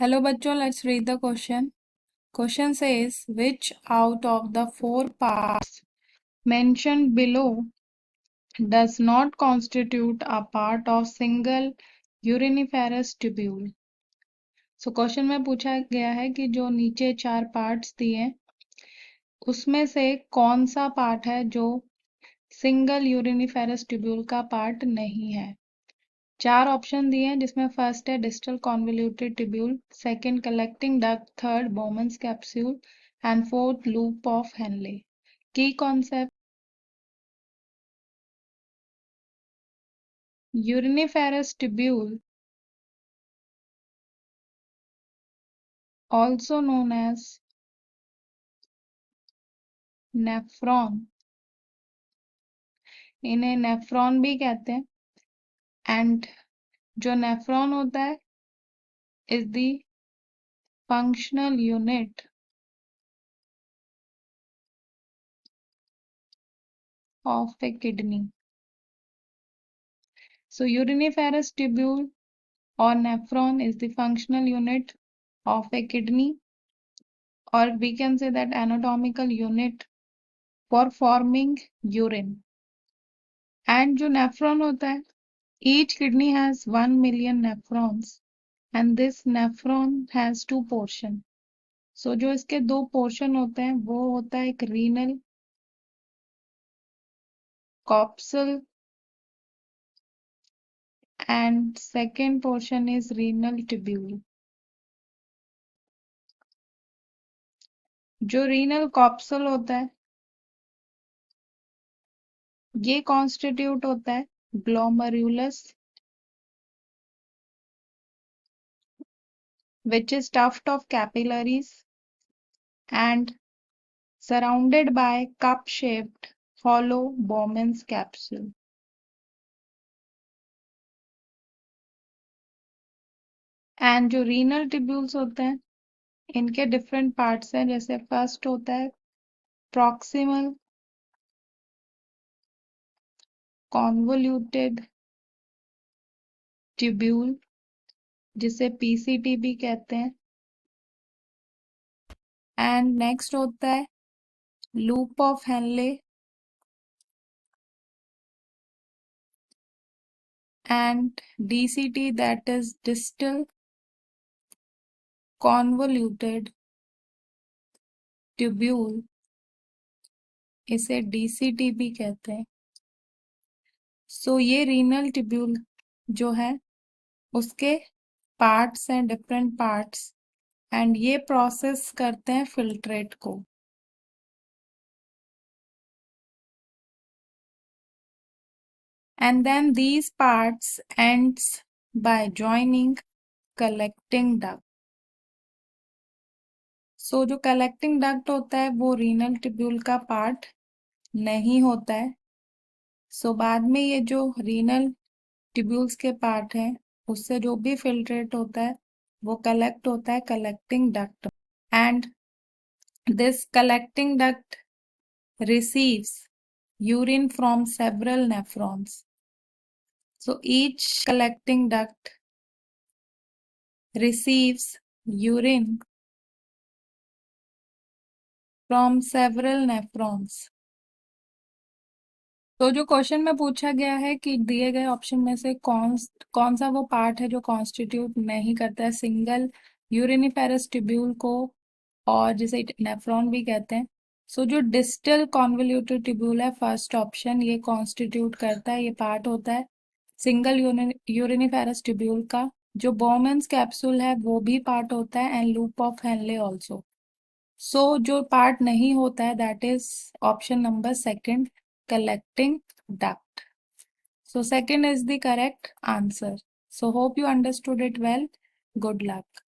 Hello bachcho, let's read the question. Question says, which out of the four parts mentioned below does not constitute a part of single uriniferous tubule? So question में पूछा गया है कि जो नीचे चार parts दिए उसमें से कौन सा पार्ट है जो सिंगल यूरिनिफेरस ट्यूब्यूल का पार्ट नहीं है। चार ऑप्शन दिए हैं जिसमें फर्स्ट है distal convoluted tubule, second collecting duct, third Bowman's capsule and fourth loop of Henle. Key concept, uriniferous tubule also known as nephron, इन्हें नेफ्रॉन भी कहते हैं, एंड जो नेफ्रॉन होता है is the functional unit of a kidney. So uriniferous tubule or nephron is the functional unit of a kidney, or we can say that anatomical unit for forming urine. And जो nephron होता है, each kidney has 1 million nephrons and this nephron has two portion. So जो इसके दो portion होते हैं वो होता है एक renal corpuscle and second portion is renal tubule. जो renal corpuscle होता है ये कॉन्स्टिट्यूट होता है glomerulus which is stuffed of capillaries and surrounded by cup-shaped hollow Bowman's capsule. And जो renal tubules होते हैं इनके different parts हैं, जैसे फर्स्ट होता है proximal convoluted tubule जिसे PCT भी कहते हैं, एंड नेक्स्ट होता है loop of Henley and DCT, that is distal convoluted tubule, इसे DCT भी कहते हैं। सो ये रीनल ट्यूब्यूल जो है उसके पार्ट्स हैं, डिफरेंट पार्ट्स, एंड ये प्रोसेस करते हैं फिल्ट्रेट को। And then these parts ends by joining collecting duct. So जो कलेक्टिंग डक्ट होता है वो रीनल ट्यूब्यूल का पार्ट नहीं होता है। सो बाद में ये जो रीनल ट्यूब्यूल्स के पार्ट हैं उससे जो भी फिल्ट्रेट होता है वो कलेक्ट होता है collecting duct, and this collecting duct receives urine from several nephrons. So each collecting duct receives urine from several nephrons. तो जो क्वेश्चन में पूछा गया है कि दिए गए ऑप्शन में से कौन सा वो पार्ट है जो कॉन्स्टिट्यूट नहीं करता है सिंगल यूरिनिफेरस ट्यूब्यूल को, और जिसे नेफ्रॉन भी कहते हैं। सो जो डिस्टल कॉन्वोल्यूटेड ट्यूब्यूल है फर्स्ट ऑप्शन, ये कॉन्स्टिट्यूट करता है, ये पार्ट होता है सिंगल यूरिनिफेरस ट्यूब्यूल का। जो बोमन्स कैप्सूल है वो भी पार्ट होता है, and loop of Henle also. So जो पार्ट नहीं होता है that is option number second, collecting duct. So second is the correct answer. So hope you understood it well. Good luck.